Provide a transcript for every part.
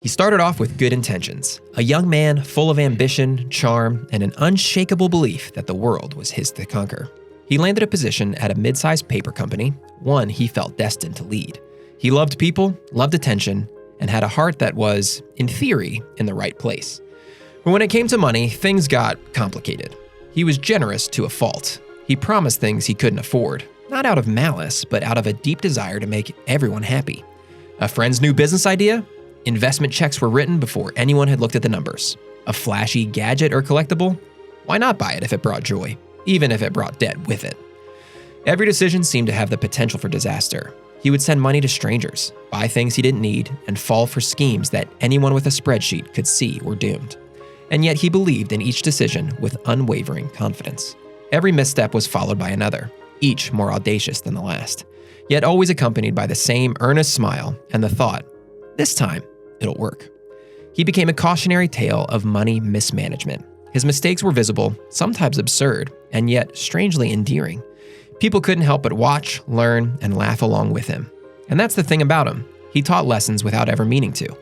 He started off with good intentions, a young man full of ambition, charm, and an unshakable belief that the world was his to conquer. He landed a position at a mid-sized paper company, one he felt destined to lead. He loved people, loved attention, and had a heart that was, in theory, in the right place. But when it came to money, things got complicated. He was generous to a fault. He promised things he couldn't afford, not out of malice, but out of a deep desire to make everyone happy. A friend's new business idea? Investment checks were written before anyone had looked at the numbers. A flashy gadget or collectible? Why not buy it if it brought joy, even if it brought debt with it? Every decision seemed to have the potential for disaster. He would send money to strangers, buy things he didn't need, and fall for schemes that anyone with a spreadsheet could see were doomed. And yet he believed in each decision with unwavering confidence. Every misstep was followed by another, each more audacious than the last, yet always accompanied by the same earnest smile and the thought, this time, it'll work. He became a cautionary tale of money mismanagement. His mistakes were visible, sometimes absurd, and yet strangely endearing. People couldn't help but watch, learn, and laugh along with him. And that's the thing about him. He taught lessons without ever meaning to.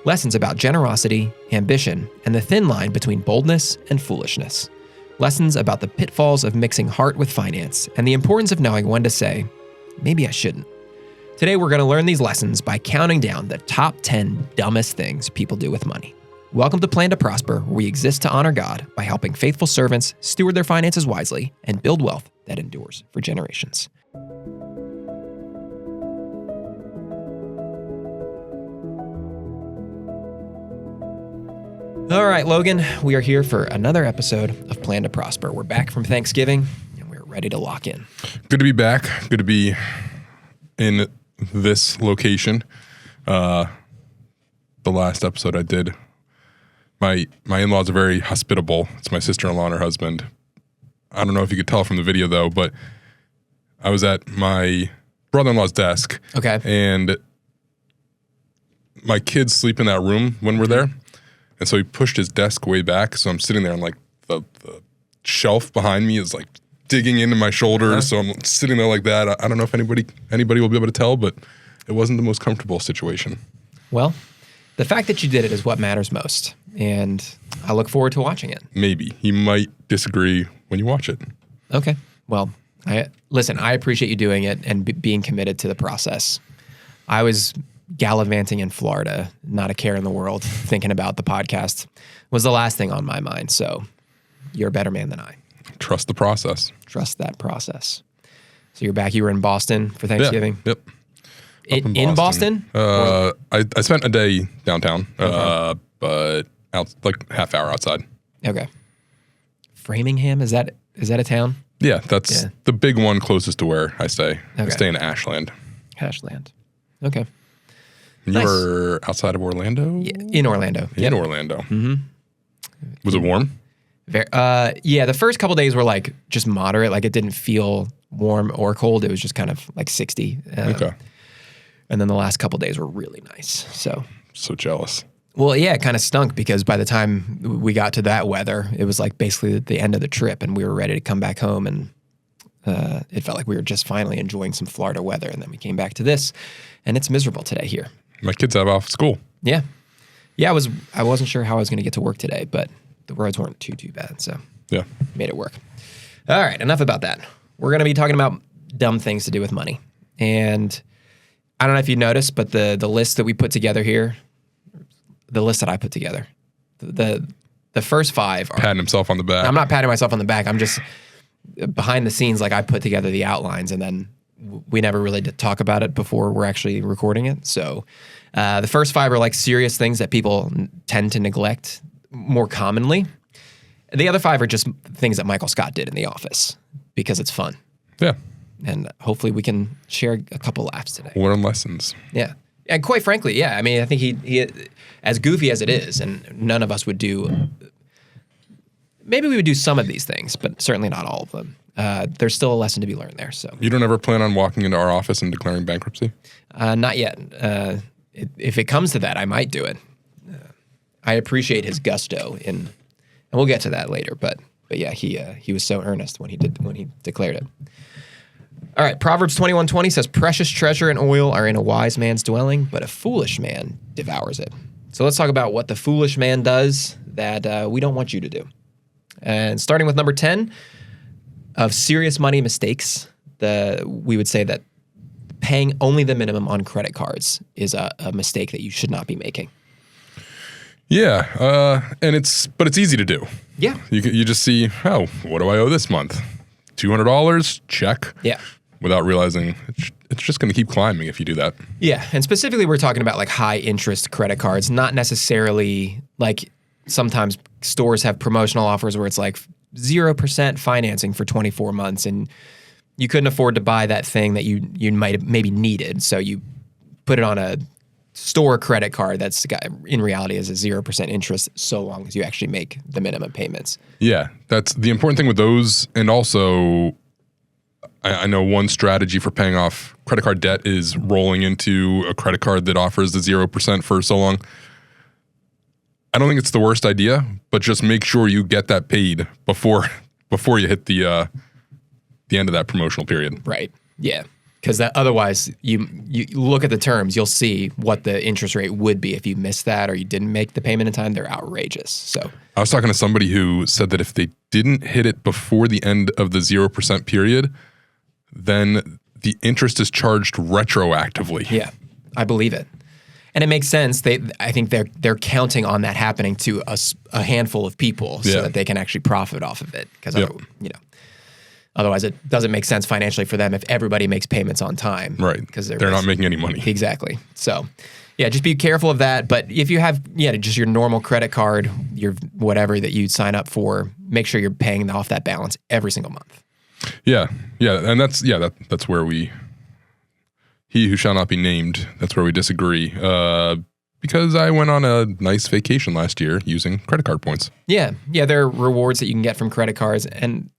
Lessons about generosity, ambition, and the thin line between boldness and foolishness. Lessons about the pitfalls of mixing heart with finance and the importance of knowing when to say, maybe I shouldn't. Today, we're going to learn these lessons by counting down the top 10 dumbest things people do with money. Welcome to Plan to Prosper, where we exist to honor God by helping faithful servants steward their finances wisely and build wealth that endures for generations. All right, Logan, we are here for another episode of Plan to Prosper. We're back from Thanksgiving, and we're ready to lock in. Good to be back. Good to be in this location. The last episode I did, my in-laws are very hospitable. It's my sister-in-law and her husband. I don't know if you could tell from the video though, but I was at my brother-in-law's desk. Okay. And my kids sleep in that room when we're there. And so he pushed his desk way back. So I'm sitting there and like the shelf behind me is like digging into my shoulders. So I'm sitting there like that. I don't know if anybody will be able to tell, but it wasn't the most comfortable situation. Well, the fact that you did it is what matters most. And I look forward to watching it. Maybe. He might disagree when you watch it. Okay. Well, I appreciate you doing it and being committed to the process. I was gallivanting in Florida, not a care in the world, thinking about the podcast was the last thing on my mind. So you're a better man than I. Trust the process. Trust that process. So you're back. You were in Boston for Thanksgiving? Yeah. Yep. In Boston? I spent a day downtown, but out like half hour outside. Okay. Framingham, is that a town? Yeah, that's the big one closest to where I stay. Okay. I stay in Ashland. Ashland. Okay. You were outside of Orlando? Yeah, in Orlando. In Orlando. Mm-hmm. Was it warm? Yeah, the first couple days were like just moderate. Like it didn't feel warm or cold. It was just kind of like 60. Okay. And then the last couple days were really nice. So jealous. Well, yeah, it kind of stunk because by the time we got to that weather, it was like basically the end of the trip and we were ready to come back home and it felt like we were just finally enjoying some Florida weather. And then we came back to this and it's miserable today here. My kids have off school. Yeah. Yeah, I wasn't sure how I was going to get to work today, but the roads weren't too bad. So yeah, made it work. All right, enough about that. We're going to be talking about dumb things to do with money. And I don't know if you noticed, but the list that we put together here, the list that I put together, the first 5 are... Patting himself on the back. I'm not patting myself on the back. I'm just behind the scenes, like I put together the outlines and then we never really did talk about it before we're actually recording it. So the first 5 are like serious things that people tend to neglect more commonly. The other 5 are just things that Michael Scott did in the office because it's fun. Yeah. And hopefully we can share a couple laughs today. Learn lessons. Yeah. And quite frankly, yeah. I mean, I think he as goofy as it is, and none of us would do, maybe we would do some of these things, but certainly not all of them. There's still a lesson to be learned there. So you don't ever plan on walking into our office and declaring bankruptcy? Not yet. If it comes to that, I might do it. I appreciate his gusto and we'll get to that later. But yeah, he was so earnest when he declared it. All right, Proverbs 21:20 says, "Precious treasure and oil are in a wise man's dwelling, but a foolish man devours it." So let's talk about what the foolish man does that we don't want you to do. And starting with number 10 of serious money mistakes, we would say that paying only the minimum on credit cards is a mistake that you should not be making. Yeah, but it's easy to do. Yeah. You just see, oh, what do I owe this month? $200, check. Yeah. Without realizing it's just going to keep climbing if you do that. Yeah, and specifically we're talking about like high interest credit cards, not necessarily like sometimes stores have promotional offers where it's like 0% financing for 24 months and you couldn't afford to buy that thing that you might have maybe needed. So you put it on a store credit card that's in reality is a 0% interest so long as you actually make the minimum payments. Yeah, that's the important thing with those. And also, I know one strategy for paying off credit card debt is rolling into a credit card that offers the 0% for so long. I don't think it's the worst idea, but just make sure you get that paid before you hit the end of that promotional period. Right. Yeah. Because otherwise, you look at the terms, you'll see what the interest rate would be if you missed that or you didn't make the payment in time. They're outrageous. So I was talking to somebody who said that if they didn't hit it before the end of the 0% period, then the interest is charged retroactively. Yeah, I believe it. And it makes sense. I think they're counting on that happening to a handful of people so that they can actually profit off of it. Because otherwise it doesn't make sense financially for them if everybody makes payments on time. Right. Because they're not making any money. Exactly. So yeah, just be careful of that. But if you have just your normal credit card, your whatever that you sign up for, make sure you're paying off that balance every single month. Yeah, and that's where he who shall not be named, that's where we disagree. Because I went on a nice vacation last year using credit card points. Yeah, there are rewards that you can get from credit cards, and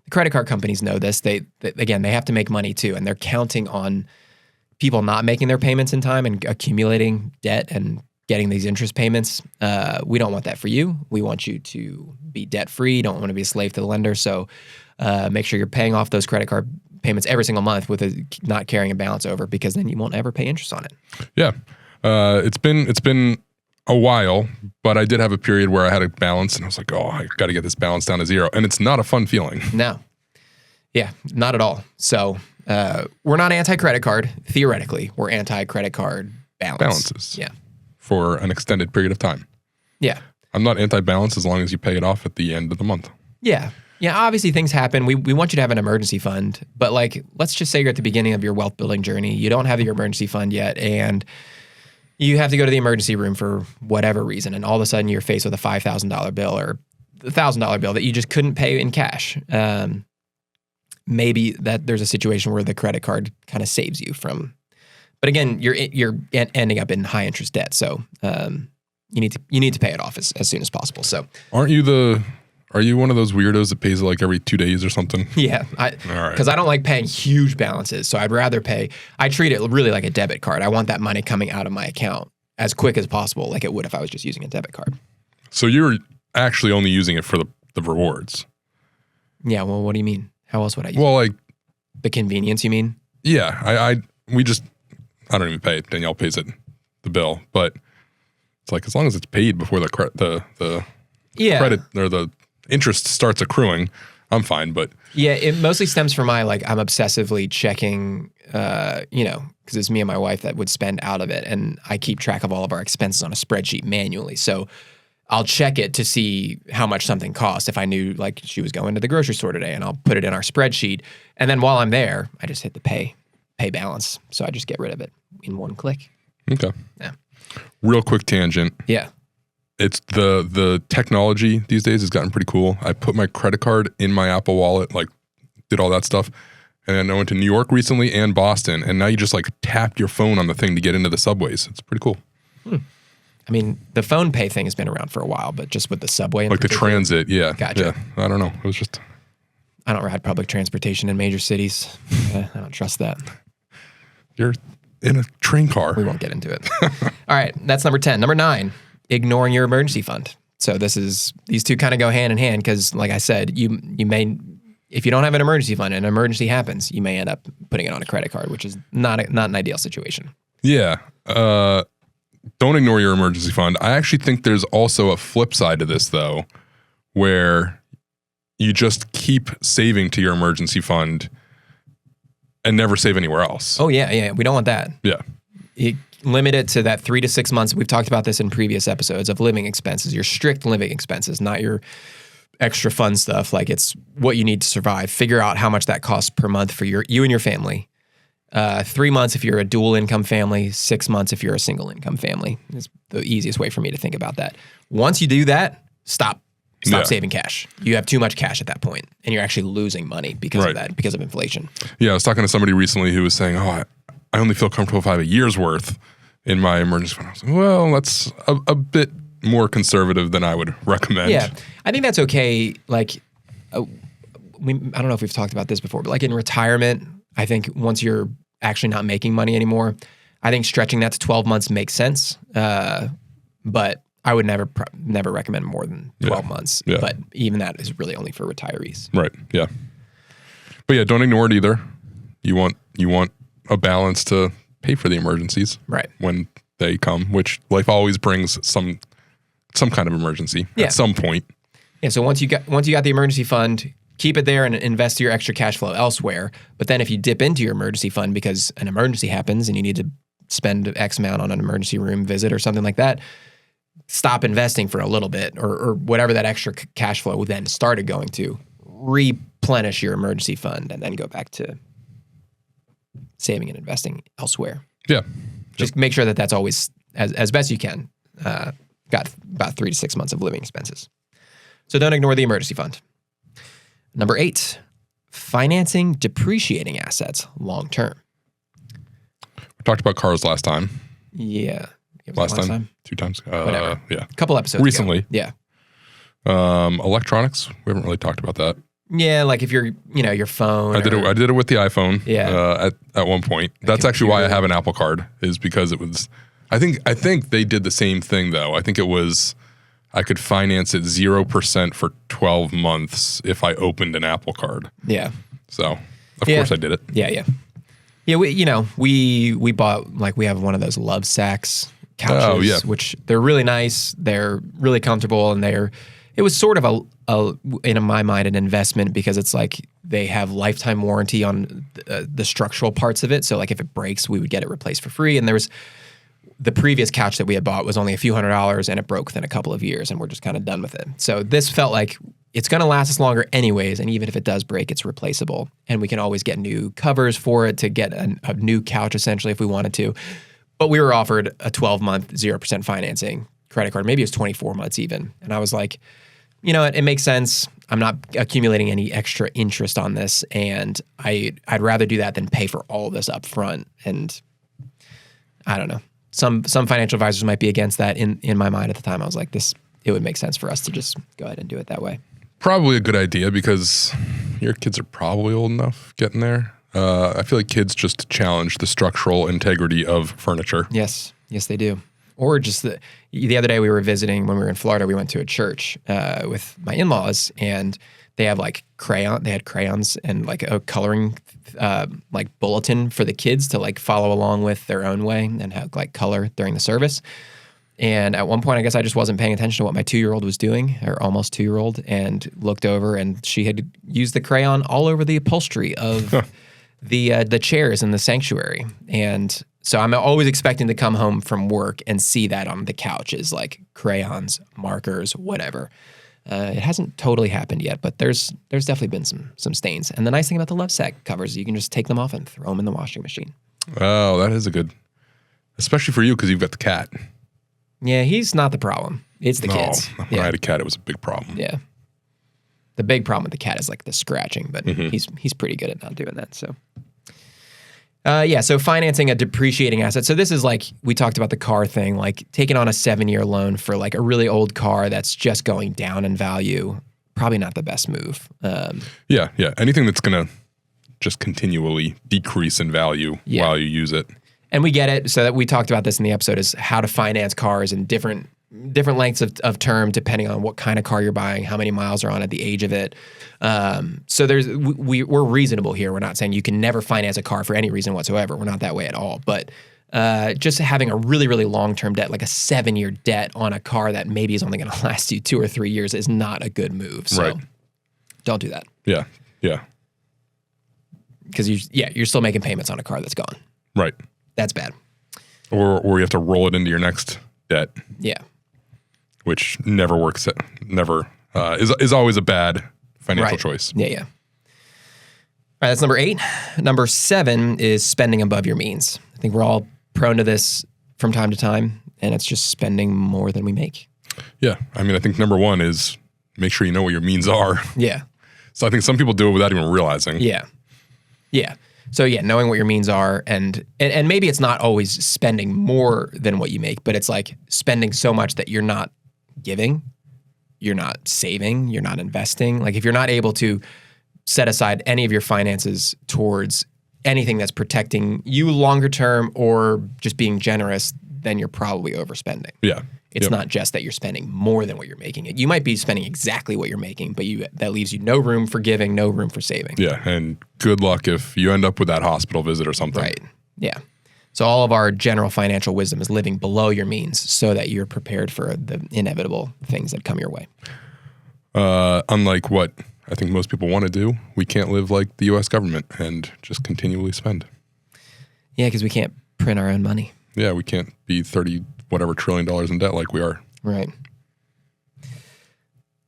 the credit card companies know this. They have to make money too, and they're counting on people not making their payments in time and accumulating debt and getting these interest payments. We don't want that for you. We want you to be debt-free. Don't want to be a slave to the lender. So make sure you're paying off those credit card payments every single month with not carrying a balance over, because then you won't ever pay interest on it. Yeah. It's been a while, but I did have a period where I had a balance and I was like, oh, I got to get this balance down to 0. And it's not a fun feeling. No. Yeah, not at all. So we're not anti-credit card. Theoretically, we're anti-credit card balances. Yeah. For an extended period of time. Yeah. I'm not anti-balance as long as you pay it off at the end of the month. Yeah. Yeah, obviously things happen. We want you to have an emergency fund, but like, let's just say you're at the beginning of your wealth building journey. You don't have your emergency fund yet, and you have to go to the emergency room for whatever reason, and all of a sudden you're faced with a $5,000 bill or a $1,000 bill that you just couldn't pay in cash. Maybe that there's a situation where the credit card kind of saves you from. But again, you're ending up in high interest debt, so you need to pay it off as soon as possible. So, are you one of those weirdos that pays like every 2 days or something? Yeah, because I don't like paying huge balances, so I'd rather pay. I treat it really like a debit card. I want that money coming out of my account as quick as possible, like it would if I was just using a debit card. So you're actually only using it for the rewards? Yeah. Well, what do you mean? How else would I use it? Well, like the convenience, you mean? Yeah, I don't even pay it. Danielle pays the bill, but it's like as long as it's paid before the credit or the interest starts accruing, I'm fine. But yeah, it mostly stems from I'm obsessively checking, because it's me and my wife that would spend out of it, and I keep track of all of our expenses on a spreadsheet manually. So I'll check it to see how much something costs. If I knew like she was going to the grocery store today, and I'll put it in our spreadsheet, and then while I'm there, I just hit the pay balance. So I just get rid of it in one click. Okay. Yeah. Real quick tangent. Yeah. It's the technology these days has gotten pretty cool. I put my credit card in my Apple Wallet, like did all that stuff. And then I went to New York recently and Boston, and now you just like tap your phone on the thing to get into the subways. It's pretty cool. I mean, the phone pay thing has been around for a while, but just with the subway. Like the transit, yeah. Gotcha. Yeah, I don't know. It was just... I don't ride public transportation in major cities. I don't trust that. You're in a train car. We won't get into it. All right, that's number 10. Number 9, ignoring your emergency fund. So these two kind of go hand in hand because, like I said, you may, if you don't have an emergency fund and an emergency happens, you may end up putting it on a credit card, which is not an ideal situation. Yeah. don't ignore your emergency fund. I actually think there's also a flip side to this, though, where you just keep saving to your emergency fund and never save anywhere else. Oh, yeah. We don't want that. Yeah. You limit it to that 3 to 6 months. We've talked about this in previous episodes of living expenses, your strict living expenses, not your extra fun stuff. Like it's what you need to survive. Figure out how much that costs per month for you and your family. 3 months if you're a dual income family, 6 months if you're a single income family is the easiest way for me to think about that. Once you do that, stop saving cash. You have too much cash at that point, and you're actually losing money because of that, because of inflation. Yeah, I was talking to somebody recently who was saying, I only feel comfortable if I have a year's worth in my emergency fund. I was like, well, that's a bit more conservative than I would recommend. Yeah, I think that's okay. Like, I don't know if we've talked about this before, but like in retirement, I think once you're actually not making money anymore, I think stretching that to 12 months makes sense. But I would never recommend more than 12 months. Yeah. But even that is really only for retirees. Right. Yeah. But yeah, don't ignore it either. You want a balance to pay for the emergencies. Right. When they come, which life always brings some kind of emergency at some point. Yeah. So once you got the emergency fund, keep it there and invest your extra cash flow elsewhere. But then if you dip into your emergency fund because an emergency happens and you need to spend X amount on an emergency room visit or something like that, stop investing for a little bit or whatever that extra cash flow then started going to, replenish your emergency fund and then go back to saving and investing elsewhere. Yeah. Just make sure that that's always, as best you can, got about 3 to 6 months of living expenses. So don't ignore the emergency fund. Number 8, financing depreciating assets long term. We talked about cars last time. Yeah. Last time? 2 times? Whatever. Yeah. A couple episodes recently. ago. Yeah. Electronics. We haven't really talked about that. Yeah, like if you're, your phone. I did it with the iPhone. Yeah. At one point. That's actually why I have an Apple Card, is because it was. I think they did the same thing though. I think it was. I could finance it 0% for 12 months if I opened an Apple Card. Yeah. So of course I did it. Yeah. Yeah. We bought, like, we have one of those Love Sacks couches, which they're really nice. They're really comfortable, and it was sort of in my mind, an investment, because it's like they have lifetime warranty on the structural parts of it. So like if it breaks, we would get it replaced for free. And there was the previous couch that we had bought was only a few $100s, and it broke within a couple of years, and we're just kind of done with it. So this felt like it's going to last us longer anyways, and even if it does break, it's replaceable. And we can always get new covers for it to get a new couch, essentially, if we wanted to. But we were offered a 12-month 0% financing credit card. Maybe it was 24 months even. And I was like, it makes sense. I'm not accumulating any extra interest on this, and I'd rather do that than pay for all of this up front. And I don't know. Some financial advisors might be against that. In my mind at the time, I was like, it would make sense for us to just go ahead and do it that way. Probably a good idea, because your kids are probably old enough getting there. I feel like kids just challenge the structural integrity of furniture. Yes, they do. Or just the other day we were visiting, when we were in Florida, we went to a church with my in-laws, and they have like they had crayons and like a coloring like bulletin for the kids to like follow along with their own way and have like color during the service. And at one point, I guess I just wasn't paying attention to what my 2-year-old was doing, or almost 2-year-old, and looked over, and she had used the crayon all over the upholstery of the chairs in the sanctuary. And so I'm always expecting to come home from work and see that on the couches, like crayons, markers, whatever. It hasn't totally happened yet, but there's definitely been some stains. And the nice thing about the Love Sack covers is you can just take them off and throw them in the washing machine. Oh, that is a good, especially for you because you've got the cat. Yeah, he's not the problem. It's the kids. When I had a cat, it was a big problem. Yeah. The big problem with the cat is like the scratching, but he's pretty good at not doing that. So, so financing a depreciating asset. So this is like, we talked about the car thing, like taking on a 7-year loan for like a really old car that's just going down in value. Probably not the best move. Yeah. Anything that's going to just continually decrease in value while you use it. And we get it. So that we talked about this in the episode, is how to finance cars in different lengths of term, depending on what kind of car you're buying, how many miles are on it, the age of it. So we're reasonable here. We're not saying you can never finance a car for any reason whatsoever. We're not that way at all. But just having a really, really long-term debt, like a 7-year debt on a car that maybe is only going to last you 2 or 3 years is not a good move. So don't do that. Yeah. Yeah. Because you're still making payments on a car that's gone. Right. That's bad. Or you have to roll it into your next debt. Yeah. Which never works. Never is always a bad financial choice. Yeah, yeah. All right, that's number 8. Number 7 is spending above your means. I think we're all prone to this from time to time, and it's just spending more than we make. Yeah. I mean, I think number 1 is make sure you know what your means are. Yeah. So I think some people do it without even realizing. Yeah. Yeah. So yeah, knowing what your means are, and maybe it's not always spending more than what you make, but it's like spending so much that you're not giving, you're not saving, you're not investing. Like if you're not able to set aside any of your finances towards anything that's protecting you longer term or just being generous, then you're probably overspending. Yeah. It's not just that you're spending more than what you're making. You might be spending exactly what you're making, but that leaves you no room for giving, no room for saving. Yeah, and good luck if you end up with that hospital visit or something. Right. Yeah. So all of our general financial wisdom is living below your means so that you're prepared for the inevitable things that come your way. Unlike what I think most people want to do, we can't live like the U.S. government and just continually spend. Yeah, because we can't print our own money. Yeah, we can't be $30 whatever trillion in debt like we are. Right.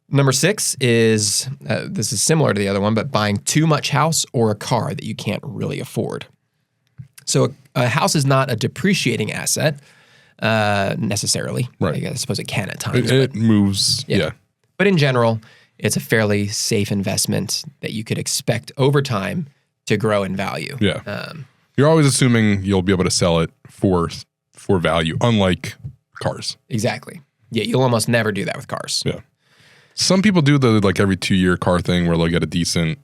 Number 6 is, this is similar to the other one, but buying too much house or a car that you can't really afford. So a house is not a depreciating asset necessarily. Right. I suppose it can at times. It moves, yeah. But in general, it's a fairly safe investment that you could expect over time to grow in value. Yeah. You're always assuming you'll be able to sell it for value, unlike cars. Exactly. Yeah, you'll almost never do that with cars. Yeah. Some people do the like every 2-year car thing where they'll get a decent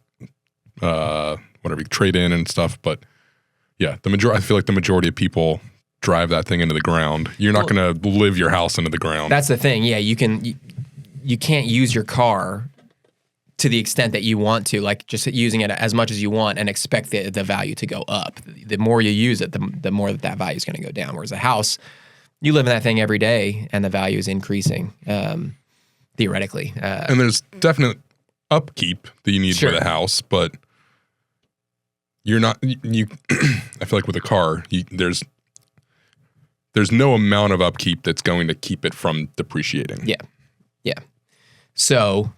trade in and stuff, but yeah, I feel like the majority of people drive that thing into the ground. You're not going to live your house into the ground. That's the thing. Yeah, you can't use your car to the extent that you want to, like just using it as much as you want and expect the value to go up. The more you use it, the more that value is going to go down. Whereas a house, you live in that thing every day and the value is increasing, theoretically. And there's definite upkeep that you need with a house, but you're not, I feel like with a car, there's no amount of upkeep that's going to keep it from depreciating. Yeah. Yeah. So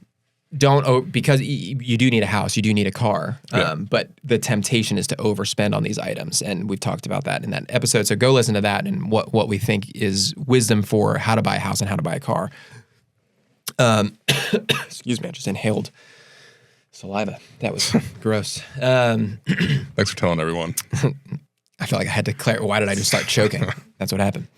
because you do need a house, you do need a car, but the temptation is to overspend on these items. And we've talked about that in that episode. So go listen to that and what we think is wisdom for how to buy a house and how to buy a car. Excuse me, I just inhaled saliva. That was gross. Thanks for telling everyone. I feel like I had to clarify. Why did I just start choking? That's what happened.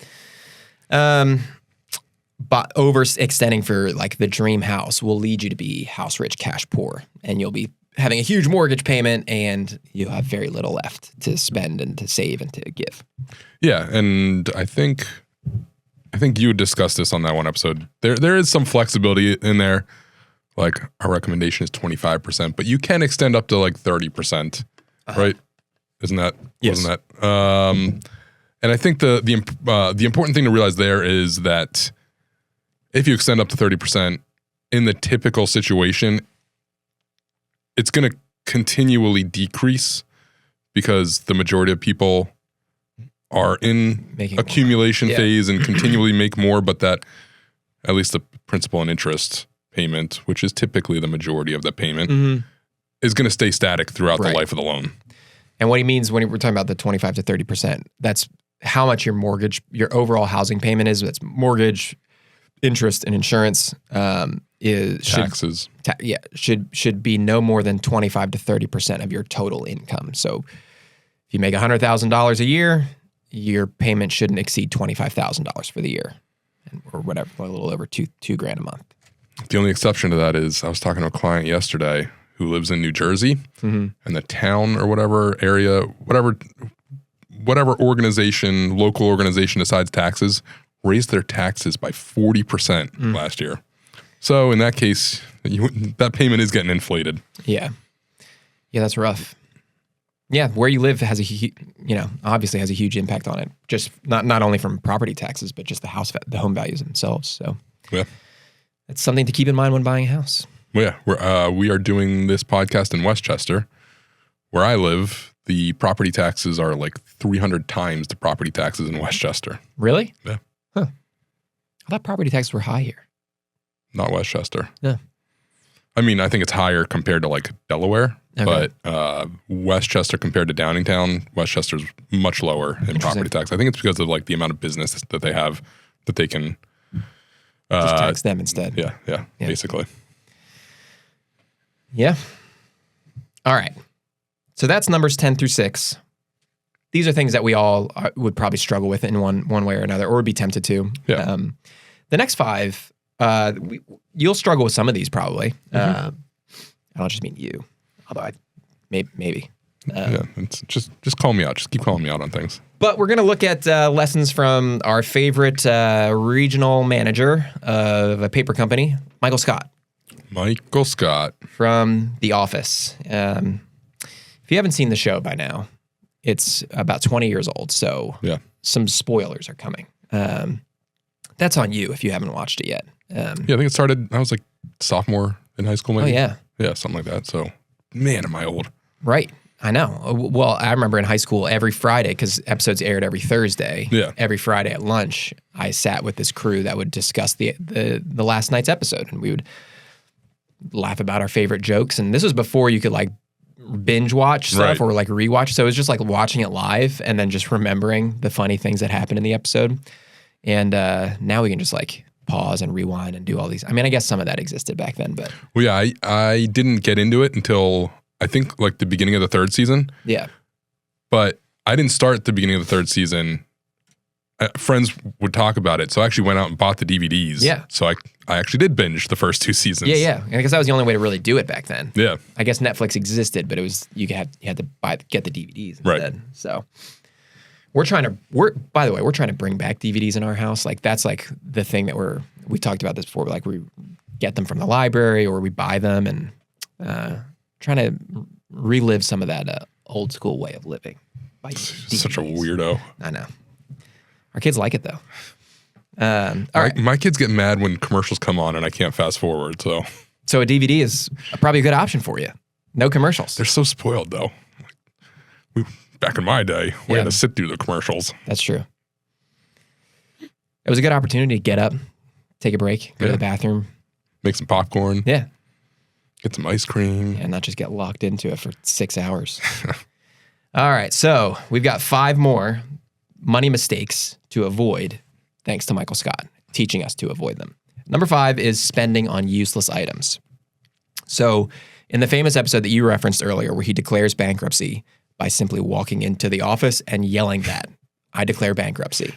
But overextending for like the dream house will lead you to be house rich, cash poor, and you'll be having a huge mortgage payment, and you'll have very little left to spend and to save and to give. Yeah, and I think you discussed this on that one episode. There is some flexibility in there. Like our recommendation is 25%, but you can extend up to like 30%, right? Isn't that? Yes. Wasn't that? And I think the important thing to realize there is that if you extend up to 30% in the typical situation, it's going to continually decrease because the majority of people are in accumulation phase and continually make more, but that at least the principal and interest payment, which is typically the majority of the payment, is going to stay static throughout the life of the loan. And what he means when we're talking about the 25 to 30%, that's how much your overall housing payment is. That's mortgage, interest, and insurance. Taxes. Should be no more than 25 to 30% of your total income. So if you make $100,000 a year, your payment shouldn't exceed $25,000 for the year, or whatever, a little over $2,000 a month. The only exception to that is I was talking to a client yesterday who lives in New Jersey, and the town or whatever area, whatever organization, local organization decides taxes, raised their taxes by 40% last year. So in that case, that payment is getting inflated. Yeah. Yeah, that's rough. Yeah, where you live has obviously has a huge impact on it. Just not only from property taxes, but just the home values themselves. So Yeah. it's something to keep in mind when buying a house. Well, yeah, we are doing this podcast in Westchester. Where I live, the property taxes are like 300 times the property taxes in Westchester. Really? Yeah. Huh. I thought property taxes were high here. Not Westchester. Yeah. I mean, I think it's higher compared to like Delaware, Okay. but Westchester compared to Downingtown, Westchester's much lower in property tax. I think it's because of like the amount of business that they have that they can Just tax them instead. Yeah, basically. Yeah. All right. So that's numbers 10 through 6. These are things that we all would probably struggle with in one way or another, or would be tempted to. Yeah. The next 5, you'll struggle with some of these probably. I don't just mean you, although maybe. It's just call me out. Just keep calling me out on things. But we're going to look at lessons from our favorite regional manager of a paper company, Michael Scott. Michael Scott. From The Office. If you haven't seen the show by now, it's about 20 years old, so some spoilers are coming. That's on you if you haven't watched it yet. I think it started, I was like sophomore in high school maybe. Oh, yeah. Yeah, something like that. So, man, am I old. Right. I know. Well, I remember in high school every Friday, because episodes aired every Thursday. Yeah. Every Friday at lunch, I sat with this crew that would discuss the last night's episode, and we would laugh about our favorite jokes. And this was before you could like binge watch stuff or like rewatch. So it was just like watching it live and then just remembering the funny things that happened in the episode. And now we can just like pause and rewind and do all these. I mean, I guess some of that existed back then, but. Well, yeah, I didn't get into it until I think like the beginning of the 3rd season. Yeah. But I didn't start at the beginning of the 3rd season. Friends would talk about it. So I actually went out and bought the DVDs. Yeah. So I actually did binge the first 2 seasons. Yeah. Because that was the only way to really do it back then. Yeah. I guess Netflix existed, but it was you had to get the DVDs instead. Right. So we're trying to bring back DVDs in our house. Like that's like the thing that we talked about this before. Like we get them from the library or we buy them and trying to relive some of that old school way of living. Such a weirdo. I know. Our kids like it though. All right. My kids get mad when commercials come on and I can't fast forward. So a DVD is probably a good option for you. No commercials. They're so spoiled though. Back in my day, we had to sit through the commercials. That's true. It was a good opportunity to get up, take a break, go to the bathroom. Make some popcorn. Yeah. Get some ice cream. And not just get locked into it for 6 hours. All right. So we've got 5 more money mistakes to avoid, thanks to Michael Scott, teaching us to avoid them. Number 5 is spending on useless items. So in the famous episode that you referenced earlier, where he declares bankruptcy by simply walking into the office and yelling that, I declare bankruptcy.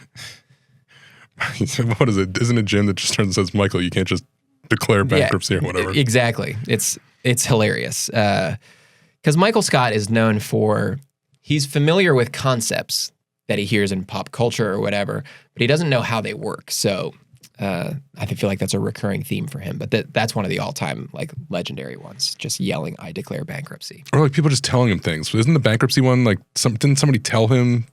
What is it? Isn't it Jim that just turns and says, Michael, you can't just declare bankruptcy or whatever? Exactly. It's hilarious. Because Michael Scott is known for, he's familiar with concepts that he hears in pop culture or whatever, but he doesn't know how they work. So I feel like that's a recurring theme for him. But that's one of the all-time like legendary ones, just yelling, I declare bankruptcy. Or like people just telling him things. Isn't the bankruptcy one like, didn't somebody tell him?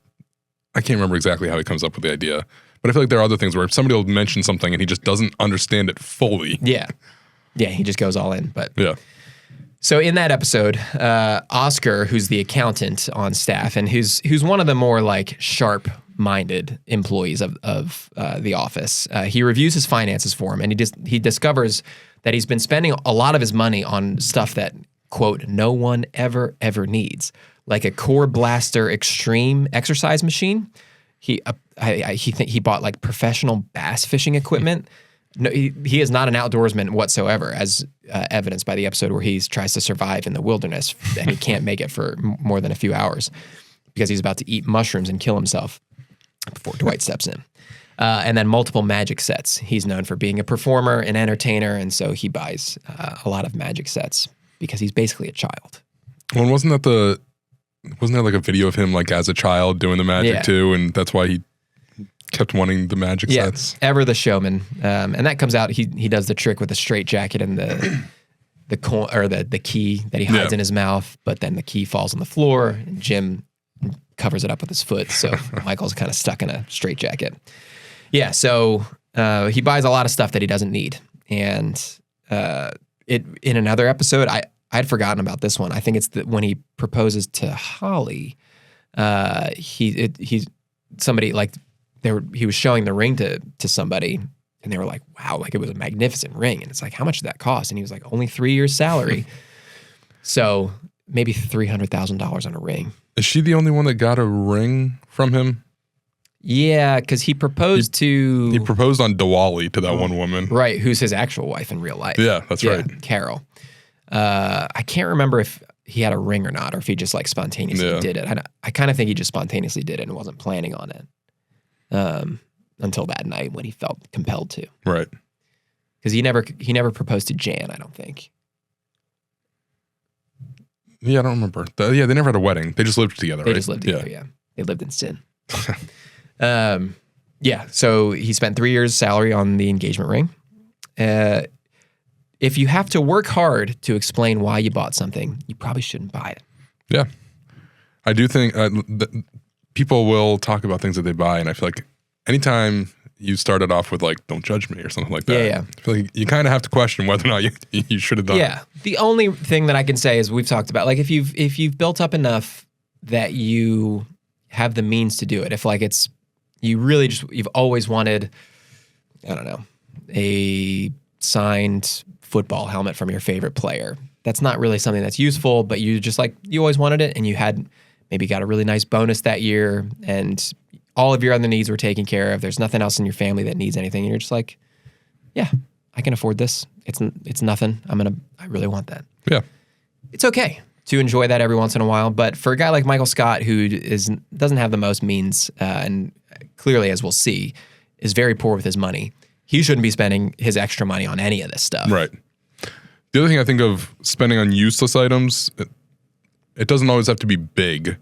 I can't remember exactly how he comes up with the idea. But I feel like there are other things where somebody will mention something and he just doesn't understand it fully. Yeah. Yeah, he just goes all in. But yeah. So in that episode, Oscar, who's the accountant on staff and who's one of the more like sharp-minded employees of the office, he reviews his finances for him, and he discovers that he's been spending a lot of his money on stuff that, quote, no one ever needs, like a Core Blaster Extreme exercise machine. He bought like professional bass fishing equipment. No, he is not an outdoorsman whatsoever, as evidenced by the episode where he tries to survive in the wilderness and he can't make it for more than a few hours because he's about to eat mushrooms and kill himself before Dwight steps in. And then multiple magic sets. He's known for being a performer, an entertainer, and so he buys a lot of magic sets because he's basically a child. Well, wasn't there like a video of him like as a child doing the magic too, and that's why he kept wanting the magic sets? Ever the showman. And that comes out, he does the trick with the straight jacket and the coin or the key that he hides in his mouth, but then the key falls on the floor and Jim covers it up with his foot. So Michael's kind of stuck in a straitjacket. Yeah. So he buys a lot of stuff that he doesn't need. And in another episode, I'd forgotten about this one. I think it's when he proposes to Holly. He's somebody like he was showing the ring to somebody. And they were like, wow, like it was a magnificent ring. And it's like, how much did that cost? And he was like, only 3 years' salary. So maybe $300,000 on a ring. Is she the only one that got a ring from him? Yeah, because he proposed to... He proposed on Diwali to that one woman. Right, who's his actual wife in real life. Yeah, that's right. Carol. I can't remember if he had a ring or not, or if he just like spontaneously did it. I kind of think he just spontaneously did it and wasn't planning on it. Until that night when he felt compelled to. Right. Because he never proposed to Jan, I don't think. Yeah, I don't remember. They never had a wedding. They just lived together, They just lived together, yeah. They lived in sin. Yeah, so he spent 3 years' salary on the engagement ring. If you have to work hard to explain why you bought something, you probably shouldn't buy it. Yeah. I do think people will talk about things that they buy, and I feel like anytime you started off with like, don't judge me or something like that. Yeah. I feel like you kind of have to question whether or not you should have done it. Yeah. The only thing that I can say is we've talked about, like if you've built up enough that you have the means to do it, if like you've always wanted, I don't know, a signed football helmet from your favorite player. That's not really something that's useful, but you just like, you always wanted it and you had maybe got a really nice bonus that year and all of your other needs were taken care of. There's nothing else in your family that needs anything. And you're just like, yeah, I can afford this. It's nothing. I really want that. Yeah. It's okay to enjoy that every once in a while. But for a guy like Michael Scott, who doesn't have the most means, and clearly, as we'll see, is very poor with his money, he shouldn't be spending his extra money on any of this stuff. Right. The other thing I think of spending on useless items, it doesn't always have to be big.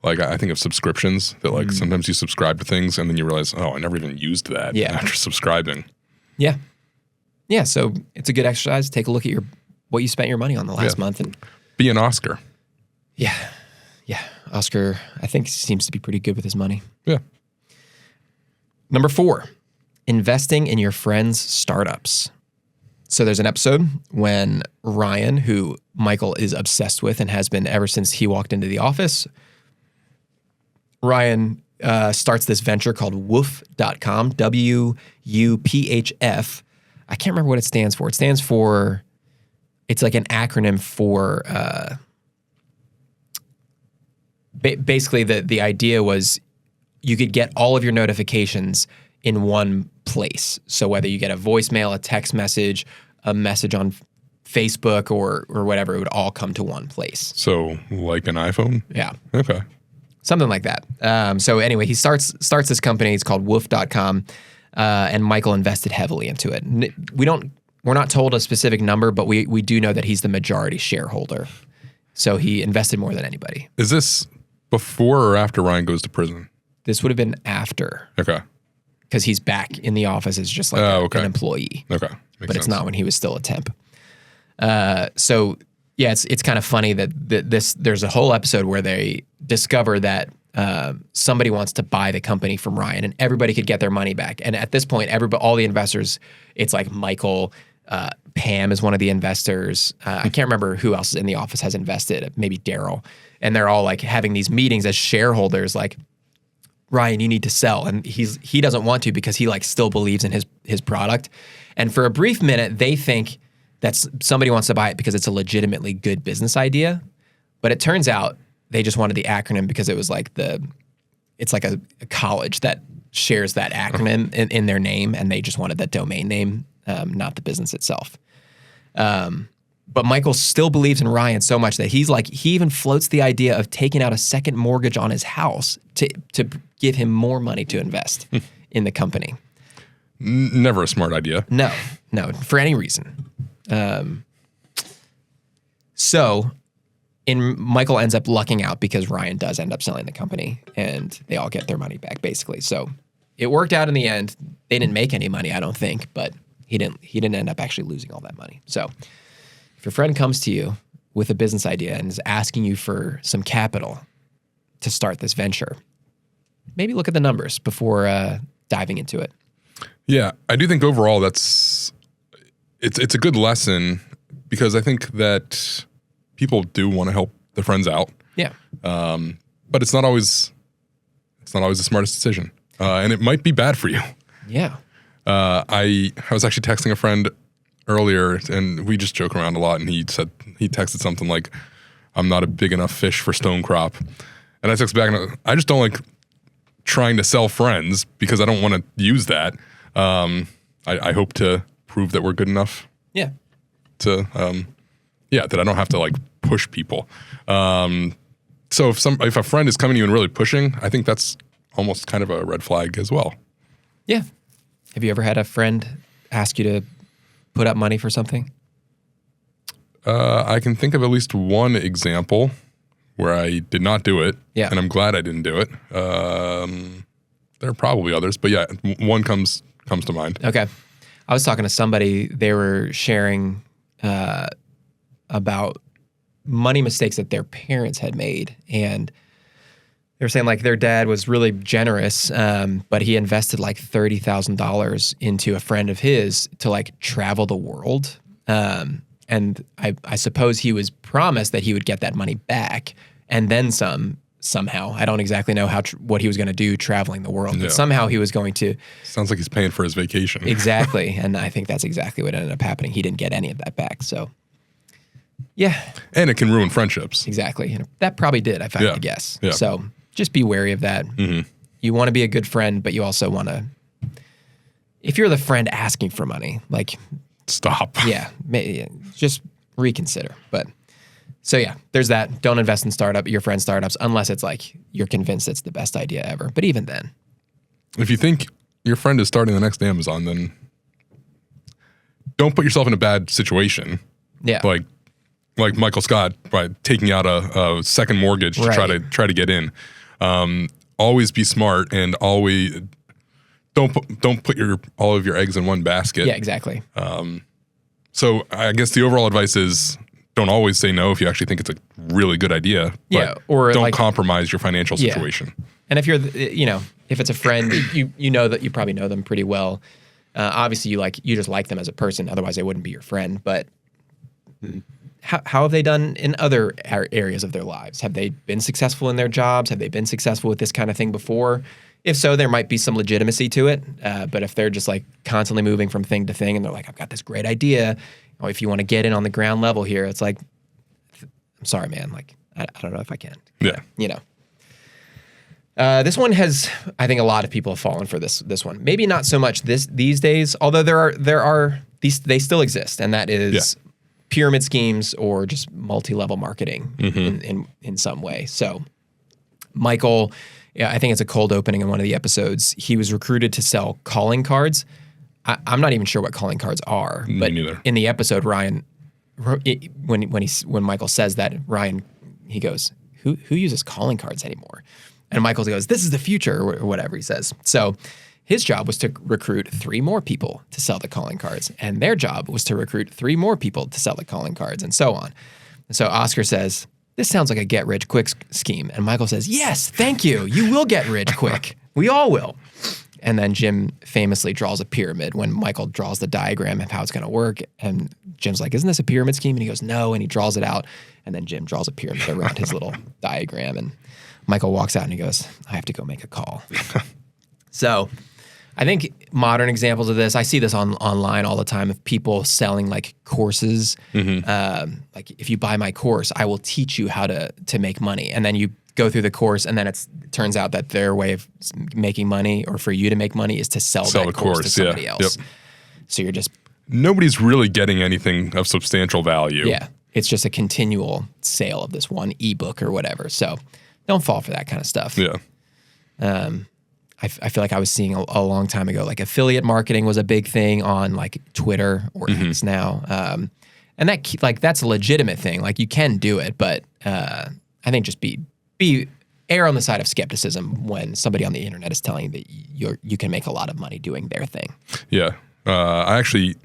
Like I think of subscriptions that like sometimes you subscribe to things and then you realize, oh, I never even used that after subscribing. Yeah. Yeah. So it's a good exercise. Take a look at what you spent your money on the last month and be an Oscar. Yeah. Yeah. Oscar, I think, seems to be pretty good with his money. Yeah. Number 4, investing in your friends' startups. So there's an episode when Ryan, who Michael is obsessed with and has been ever since he walked into the office, Ryan starts this venture called Woof.com, WUPHF. I can't remember what it stands for. It stands for, it's like an acronym for, basically the idea was you could get all of your notifications in one place. So whether you get a voicemail, a text message, a message on Facebook or whatever, it would all come to one place. So like an iPhone? Yeah. Okay. Something like that. So anyway, he starts this company. It's called Woof.com, and Michael invested heavily into it. We're not told a specific number, but we do know that he's the majority shareholder. So he invested more than anybody. Is this before or after Ryan goes to prison? This would have been after. Okay. Because he's back in the office as just like an employee. Okay. But it's not when he was still a temp. So yeah, it's kind of funny that there's a whole episode where they discover that somebody wants to buy the company from Ryan, and everybody could get their money back. And at this point, all the investors, it's like Michael, Pam is one of the investors. I can't remember who else in the office has invested. Maybe Daryl, and they're all like having these meetings as shareholders, like, Ryan, you need to sell. And he doesn't want to because he like still believes in his product. And for a brief minute, they think that somebody wants to buy it because it's a legitimately good business idea. But it turns out they just wanted the acronym because it was like it's like a college that shares that acronym in their name, and they just wanted that domain name, not the business itself. But Michael still believes in Ryan so much that he even floats the idea of taking out a second mortgage on his house to give him more money to invest in the company. Never a smart idea. No, for any reason. So Michael ends up lucking out because Ryan does end up selling the company, and they all get their money back, basically. So it worked out in the end. They didn't make any money, I don't think, but he didn't end up actually losing all that money. So If your friend comes to you with a business idea and is asking you for some capital to start this venture, maybe look at the numbers before diving into it. Yeah, I do think overall it's a good lesson because I think that people do want to help their friends out. Yeah. But it's not always the smartest decision. And it might be bad for you. Yeah. I was actually texting a friend earlier and we just joke around a lot and he texted something like, I'm not a big enough fish for stone crop. And I texted back and I just don't like trying to sell friends because I don't want to use that. I hope to prove that we're good enough. Yeah. To, that I don't have to like push people. So if a friend is coming to you and really pushing, I think that's almost kind of a red flag as well. Yeah. Have you ever had a friend ask you to put up money for something? I can think of at least one example where I did not do it. Yeah. And I'm glad I didn't do it. There are probably others, but yeah, one comes to mind. Okay. I was talking to somebody, they were sharing about money mistakes that their parents had made. And they were saying like their dad was really generous, but he invested like $30,000 into a friend of his to like travel the world. And I suppose he was promised that he would get that money back and then some somehow. I don't exactly know what he was going to do traveling the world, but somehow he was going to. Sounds like he's paying for his vacation. Exactly. And I think that's exactly what ended up happening. He didn't get any of that back. So, yeah. And it can ruin friendships. Exactly. And that probably did, if I had to guess. Yeah. So just be wary of that. Mm-hmm. You want to be a good friend, but you also want to, if you're the friend asking for money, like. Stop. Yeah. Just reconsider. But. So yeah, there's that. Don't invest in your friend's startups unless it's like you're convinced it's the best idea ever. But even then. If you think your friend is starting the next Amazon, then don't put yourself in a bad situation. Yeah. Like Michael Scott by taking out a second mortgage to try to get in. Always be smart and always don't put all of your eggs in one basket. Yeah, exactly. So I guess the overall advice is don't always say no if you actually think it's a really good idea. But or don't compromise your financial situation. And if you're, if it's a friend, you know that you probably know them pretty well. Obviously, you just like them as a person. Otherwise, they wouldn't be your friend. But how have they done in other areas of their lives? Have they been successful in their jobs? Have they been successful with this kind of thing before? If so, there might be some legitimacy to it. But if they're just like constantly moving from thing to thing and they're like, I've got this great idea. Or if you want to get in on the ground level here, it's like, I'm sorry, man. Like, I don't know if I can. Yeah. This one has, I think a lot of people have fallen for this one. Maybe not so much these days, although there are these, they still exist. And that is pyramid schemes or just multi-level marketing in some way. So Michael, I think it's a cold opening in one of the episodes. He was recruited to sell calling cards. I'm not even sure what calling cards are. But neither. In the episode, Ryan, when Michael says that, Ryan, he goes, who uses calling cards anymore? And Michael goes, this is the future, or whatever he says. So his job was to recruit 3 more people to sell the calling cards. And their job was to recruit 3 more people to sell the calling cards, and so on. And so Oscar says, this sounds like a get-rich-quick scheme. And Michael says, yes, thank you. You will get rich quick. We all will. And then Jim famously draws a pyramid when Michael draws the diagram of how it's going to work. And Jim's like, isn't this a pyramid scheme? And he goes, no. And he draws it out. And then Jim draws a pyramid around his little diagram. And Michael walks out and he goes, I have to go make a call. So I think modern examples of this, I see this online all the time of people selling like courses. Like if you buy my course, I will teach you how to make money. And then you go through the course and then it turns out that their way of making money or for you to make money is to sell that course to somebody else. Yep. So you're just... Nobody's really getting anything of substantial value. Yeah. It's just a continual sale of this one ebook or whatever. So don't fall for that kind of stuff. Yeah. I feel like I was seeing a long time ago, like affiliate marketing was a big thing on like Twitter or X now. And that's a legitimate thing. Like you can do it, but I think just err on the side of skepticism when somebody on the internet is telling you that you can make a lot of money doing their thing. Yeah. I actually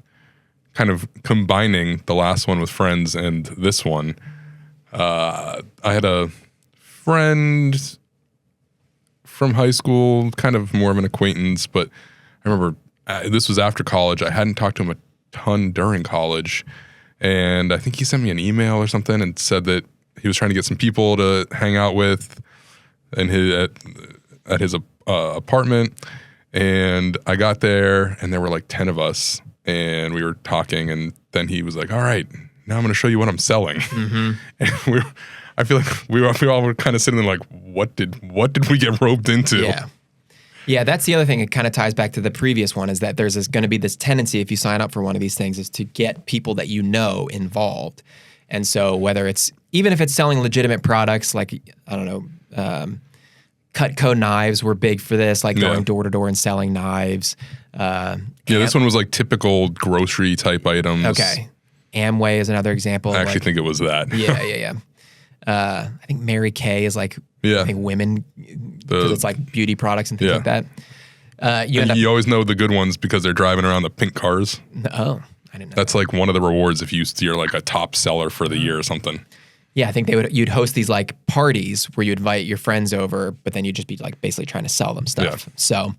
kind of combining the last one with friends and this one, I had a friend from high school, kind of more of an acquaintance, but I remember this was after college. I hadn't talked to him a ton during college, and I think he sent me an email or something and said that he was trying to get some people to hang out with in at his apartment. And I got there, and there were like 10 of us, and we were talking, and then he was like, all right, now I'm going to show you what I'm selling. And I feel like we all were kind of sitting there like, what did we get roped into? Yeah. Yeah, that's the other thing. It kind of ties back to the previous one, is that there's going to be this tendency, if you sign up for one of these things, is to get people that you know involved. And so whether it's, even if it's selling legitimate products, like, I don't know, Cutco knives were big for this, like going door to door and selling knives. This one was like typical grocery type items. Okay. Amway is another example. I actually think it was that. Yeah. I think Mary Kay is like, I think women, because it's like beauty products and things like that. You always know the good ones because they're driving around the pink cars. Oh, I didn't know. That's like one of the rewards if you're like a top seller for the year or something. Yeah, I think you'd host these like parties where you invite your friends over, but then you'd just be like basically trying to sell them stuff. Yeah. So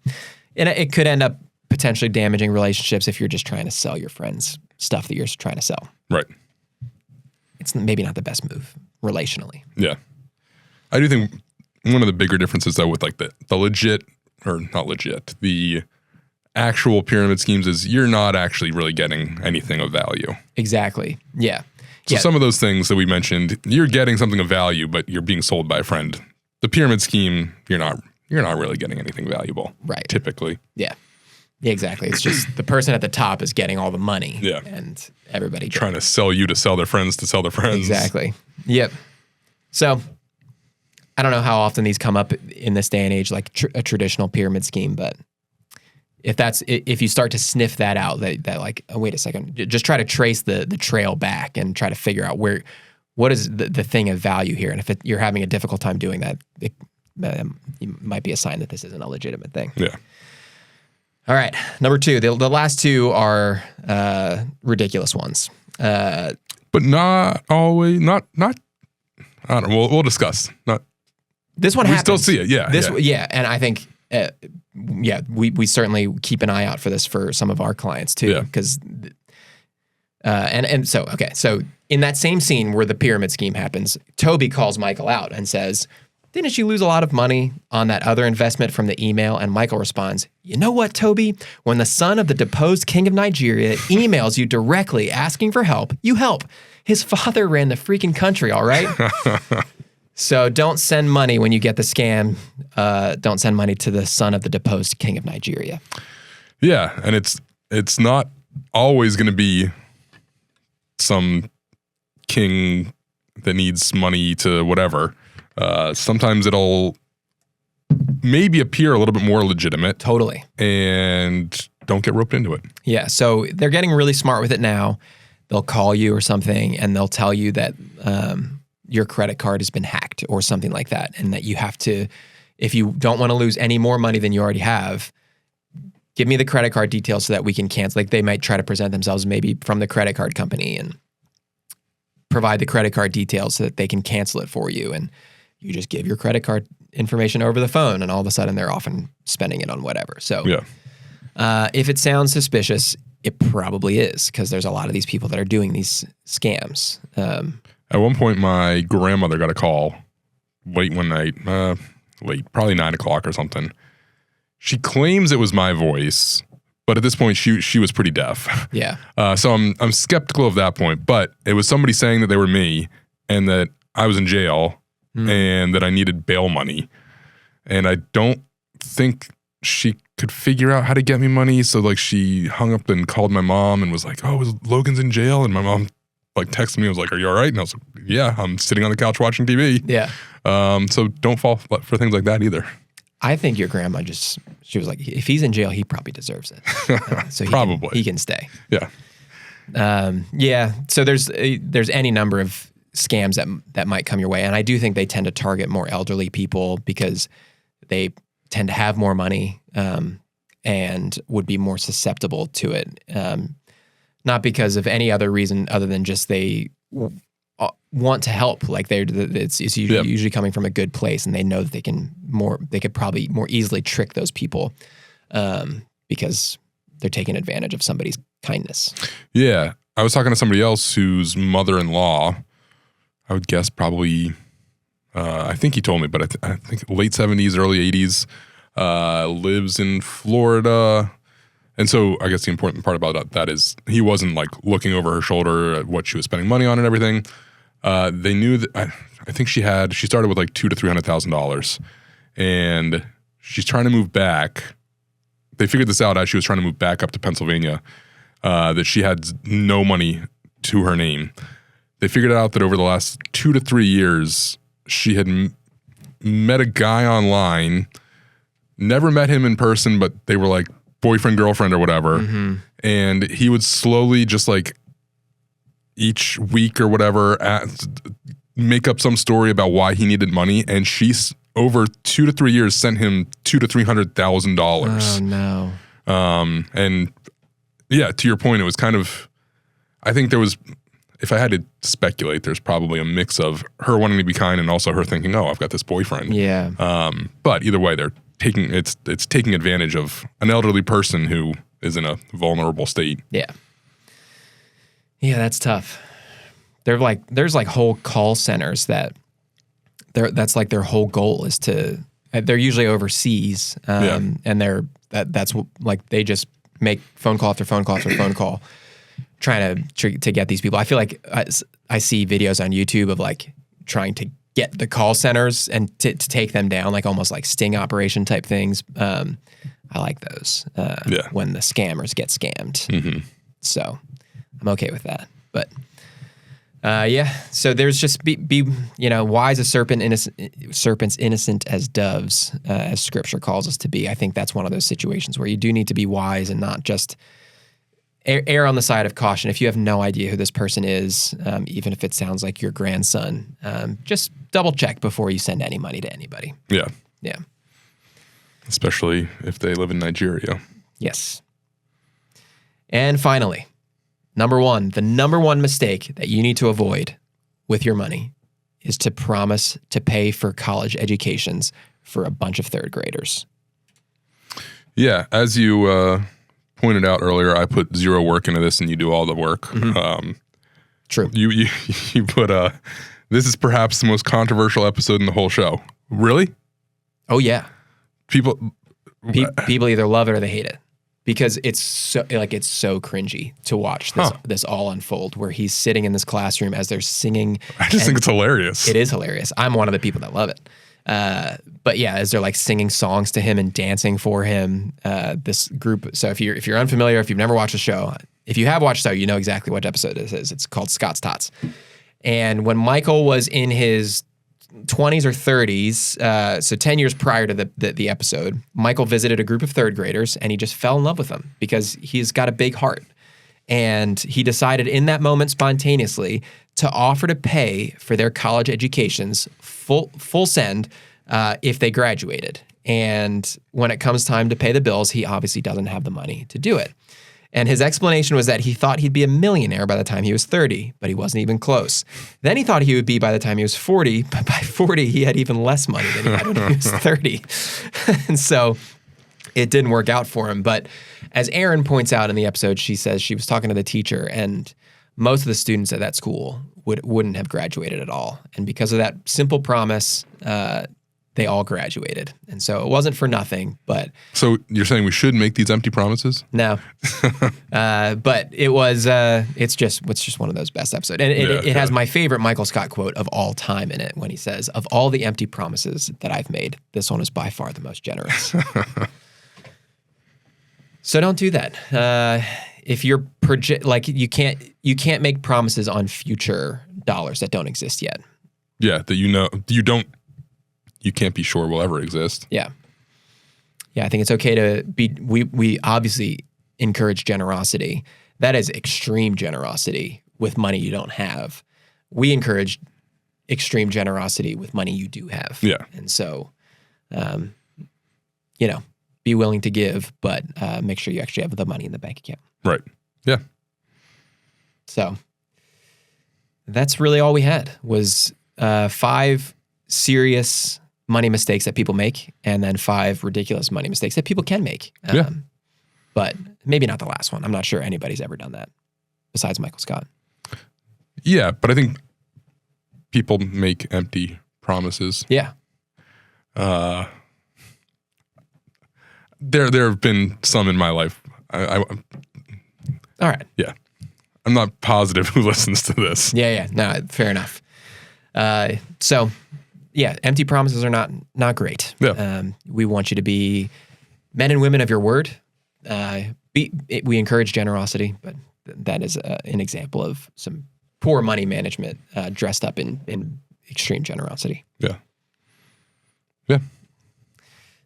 it could end up potentially damaging relationships if you're just trying to sell your friends stuff that you're trying to sell. Right. It's maybe not the best move relationally. Yeah. I do think one of the bigger differences though with like the legit, or not legit, the actual pyramid schemes is you're not actually really getting anything of value. Exactly. Yeah. So some of those things that we mentioned, you're getting something of value, but you're being sold by a friend. The pyramid scheme, you're not really getting anything valuable. Right. Typically. Yeah. Yeah, exactly. It's just the person at the top is getting all the money. Yeah. And everybody trying to sell you to sell their friends to sell their friends. Exactly. Yep. So I don't know how often these come up in this day and age, like a traditional pyramid scheme, but if you start to sniff that out, that like, oh, wait a second, just try to trace the trail back and try to figure out what is the thing of value here. And if you're having a difficult time doing that, it might be a sign that this isn't a legitimate thing. Yeah. All right. Number 2, the last 2 are ridiculous ones. But not always, not, I don't know, we'll discuss. This one happens. We still see it, yeah. And I think, we certainly keep an eye out for this for some of our clients too, because, so in that same scene where the pyramid scheme happens, Toby calls Michael out and says, "Didn't you lose a lot of money on that other investment from the email?" And Michael responds, "You know what, Toby? When the son of the deposed king of Nigeria emails you directly asking for help, you help. His father ran the freaking country, all right?" So don't send money when you get the scam. Don't send money to the son of the deposed king of Nigeria. Yeah, and it's not always going to be some king that needs money to whatever. Sometimes it'll maybe appear a little bit more legitimate. Totally. And don't get roped into it. Yeah, so they're getting really smart with it now. They'll call you or something, and they'll tell you that your credit card has been hacked or something like that, and that you have to, if you don't want to lose any more money than you already have, give me the credit card details so that we can cancel. Like they might try to present themselves maybe from the credit card company and provide the credit card details so that they can cancel it for you. And you just give your credit card information over the phone, and all of a sudden they're off and spending it on whatever. So if it sounds suspicious, it probably is, because there's a lot of these people that are doing these scams. At one point, my grandmother got a call late one night, probably 9 o'clock or something. She claims it was my voice, but at this point, she was pretty deaf. Yeah. So I'm skeptical of that point, but it was somebody saying that they were me and that I was in jail and that I needed bail money. And I don't think she could figure out how to get me money. So like she hung up and called my mom and was like, "Oh, Logan's in jail?" And my mom like texted me and was like, "Are you all right?" And I was like, "Yeah, I'm sitting on the couch watching TV." Yeah. So don't fall for things like that either. I think your grandma she was like, if he's in jail, he probably deserves it. So he can stay. Yeah. Yeah. So there's any number of scams that might come your way. And I do think they tend to target more elderly people because they tend to have more money and would be more susceptible to it. not because of any other reason other than just they want to help. Like it's usually coming from a good place, and they know that they could probably more easily trick those people because they're taking advantage of somebody's kindness. Yeah. I was talking to somebody else whose mother-in-law, I would guess probably, I think he told me, but I think late 70s, early 80s, lives in Florida. And so I guess the important part about that is he wasn't like looking over her shoulder at what she was spending money on and everything. They knew that I think she started with like $200,000 to $300,000, and she's trying to move back. They figured this out as she was trying to move back up to Pennsylvania, that she had no money to her name. They figured out that over the last 2 to 3 years, she had met a guy online, never met him in person, but they were like boyfriend, girlfriend, or whatever. Mm-hmm. And he would slowly just like each week or whatever make up some story about why he needed money. And she's over 2 to 3 years sent him $200,000 to $300,000. Oh no. And yeah, to your point, it was kind of, I think there was, if I had to speculate, there's probably a mix of her wanting to be kind and also her thinking, oh, I've got this boyfriend. Yeah. But either way, it's taking advantage of an elderly person who is in a vulnerable state. Yeah. Yeah, that's tough. There's like whole call centers that's like their whole goal is to, they're usually overseas. And that's like they just make phone call after phone call after phone call trying to get these people. I feel like I see videos on YouTube of like trying to get the call centers and to take them down, like almost like sting operation type things. I like those when the scammers get scammed. Mm-hmm. So I'm okay with that. But so there's just be wise as serpents, innocent as doves, as Scripture calls us to be. I think that's one of those situations where you do need to be wise and not just err on the side of caution. If you have no idea who this person is, even if it sounds like your grandson, just double check before you send any money to anybody. Yeah. Yeah. Especially if they live in Nigeria. Yes. And finally, the number one mistake that you need to avoid with your money is to promise to pay for college educations for a bunch of third graders. Yeah, as you pointed out earlier, I put zero work into this and you do all the work. Mm-hmm. True. You put this is perhaps the most controversial episode in the whole show. Really? Oh yeah. People either love it or they hate it. Because it's so cringy to watch this all unfold, where he's sitting in this classroom as they're singing. I just think it's hilarious. It is hilarious. I'm one of the people that love it. But yeah, as they're like singing songs to him and dancing for him, this group. So if you're unfamiliar, if you've never watched the show, if you have watched the show, you know exactly what episode this is. It's called Scott's Tots. And when Michael was in his 20s or 30s, so 10 years prior to the episode, Michael visited a group of third graders and he just fell in love with them because he's got a big heart. And he decided in that moment spontaneously to offer to pay for their college educations full send if they graduated. And when it comes time to pay the bills, he obviously doesn't have the money to do it. And his explanation was that he thought he'd be a millionaire by the time he was 30, but he wasn't even close. Then he thought he would be by the time he was 40, but by 40, he had even less money than he had when he was 30. And so it didn't work out for him. But as Erin points out in the episode, she says she was talking to the teacher, and most of the students at that school wouldn't have graduated at all. And because of that simple promise, they all graduated. And so it wasn't for nothing, but... So you're saying we should make these empty promises? No. But it was, it's just one of those best episodes. And it has my favorite Michael Scott quote of all time in it when he says, "Of all the empty promises that I've made, this one is by far the most generous." So don't do that. If you're you can't make promises on future dollars that don't exist yet. Yeah, that you can't be sure will ever exist. Yeah. Yeah, I think it's okay to be, we obviously encourage generosity. That is extreme generosity with money you don't have. We encourage extreme generosity with money you do have. Yeah. And so, be willing to give, but make sure you actually have the money in the bank account. Right. Yeah. So that's really all we had was 5 serious money mistakes that people make, and then 5 ridiculous money mistakes that people can make. But maybe not the last one. I'm not sure anybody's ever done that besides Michael Scott. Yeah, but I think people make empty promises. Yeah. There have been some in my life. All right. Yeah. I'm not positive who listens to this. Yeah. No, fair enough. So, yeah, empty promises are not great. Yeah. We want you to be men and women of your word. We encourage generosity, but that is an example of some poor money management dressed up in extreme generosity. Yeah. Yeah.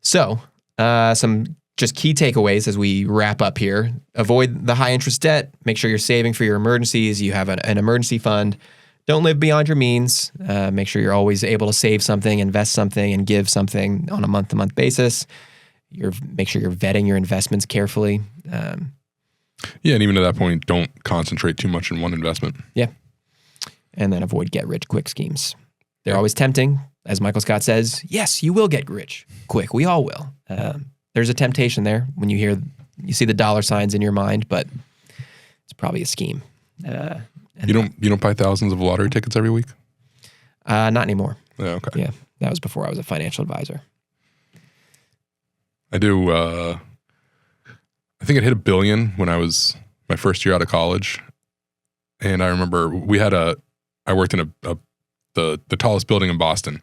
So, some just key takeaways as we wrap up here. Avoid the high interest debt. Make sure you're saving for your emergencies. You have an emergency fund. Don't live beyond your means. Make sure you're always able to save something, invest something, and give something on a month-to-month basis. Make sure you're vetting your investments carefully. Yeah, and even to that point, don't concentrate too much in one investment. Yeah. And then avoid get-rich-quick schemes. They're always tempting. As Michael Scott says, yes, you will get rich quick. We all will. There's a temptation there when you see the dollar signs in your mind, but it's probably a scheme. You don't buy thousands of lottery tickets every week? Not anymore. Yeah, okay. Yeah, that was before I was a financial advisor. I do. I think it hit $1 billion when I was my first year out of college, and I remember I worked in the tallest building in Boston,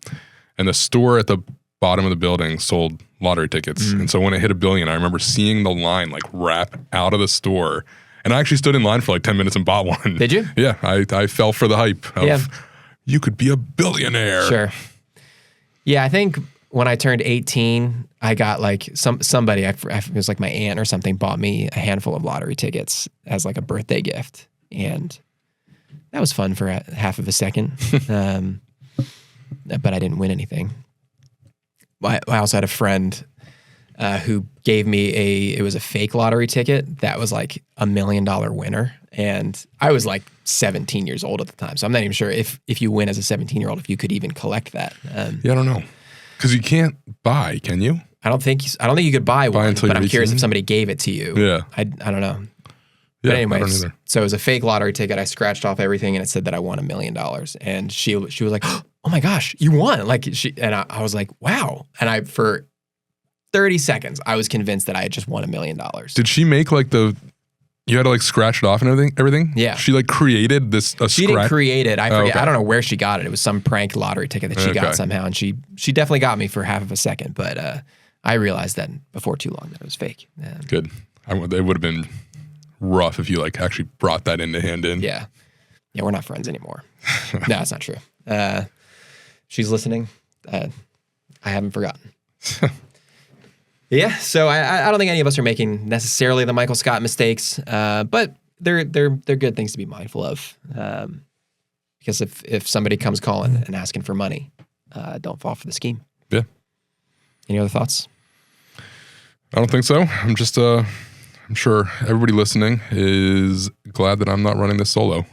and the store at the bottom of the building sold lottery tickets. And so when it hit $1 billion, I remember seeing the line like wrap out of the store. And I actually stood in line for like 10 minutes and bought one. Did you? Yeah, I fell for the hype of you could be a billionaire. Sure. Yeah, I think when I turned 18, I got like somebody, it was like my aunt or something, bought me a handful of lottery tickets as like a birthday gift. And that was fun for half of a second. But I didn't win anything. I also had a friend who gave me it was a fake lottery ticket that was like $1 million winner. And I was like 17 years old at the time. So I'm not even sure if you win as a 17-year-old, if you could even collect that. Yeah, I don't know. Because you can't buy, can you? I don't think you could buy one, but I'm curious if somebody gave it to you. Yeah. I don't know. Yeah, But anyways, I don't either. so it was a fake lottery ticket. I scratched off everything and it said that I won $1 million. And she was like, oh my gosh, you won. I was like, wow. And for 30 seconds, I was convinced that I had just won $1 million. Did she make like you had to like scratch it off and everything? Yeah. She like created She didn't create it. I forget. okay. I don't know where she got it. It was some prank lottery ticket that she got somehow. And she definitely got me for half of a second. But I realized that before too long that it was fake. Good. It would have been rough if you like actually brought that in to hand in. Yeah. Yeah, we're not friends anymore. No, that's not true. She's listening. I haven't forgotten. Yeah, so I don't think any of us are making necessarily the Michael Scott mistakes, but they're good things to be mindful of. Because if somebody comes calling and asking for money, don't fall for the scheme. Yeah. Any other thoughts? I don't think so. I'm just I'm sure everybody listening is glad that I'm not running this solo.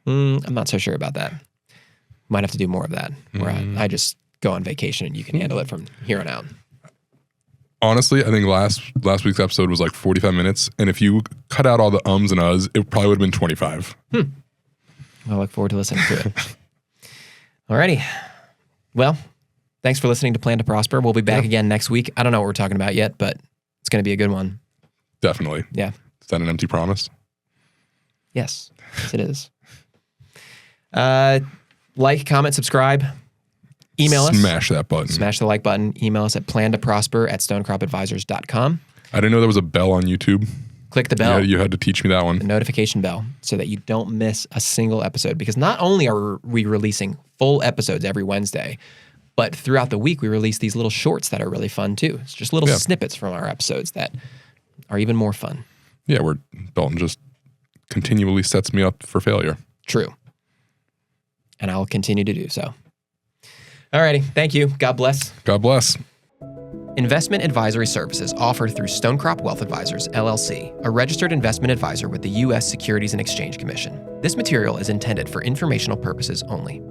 I'm not so sure about that. Might have to do more of that, where I just go on vacation and you can handle it from here on out. Honestly, I think last week's episode was like 45 minutes, and if you cut out all the ums and uhs, it probably would have been 25. I look forward to listening to it. Alrighty. Well, thanks for listening to Plan to Prosper. We'll be back again next week. I don't know what we're talking about yet, but it's going to be a good one. Definitely. Yeah. Is that an empty promise? Yes. Yes, it is. Like, comment, subscribe. Email us. Smash that button. Smash the like button. Email us at plantoprosper@stonecropadvisors.com. I didn't know there was a bell on YouTube. Click the bell. Yeah, you had to teach me that one. The notification bell, so that you don't miss a single episode. Because not only are we releasing full episodes every Wednesday, but throughout the week we release these little shorts that are really fun too. It's just little snippets from our episodes that are even more fun. Yeah, Dalton just continually sets me up for failure. True. And I'll continue to do so. Alrighty, thank you. God bless. God bless. Investment advisory services offered through Stonecrop Wealth Advisors, LLC, a registered investment advisor with the U.S. Securities and Exchange Commission. This material is intended for informational purposes only.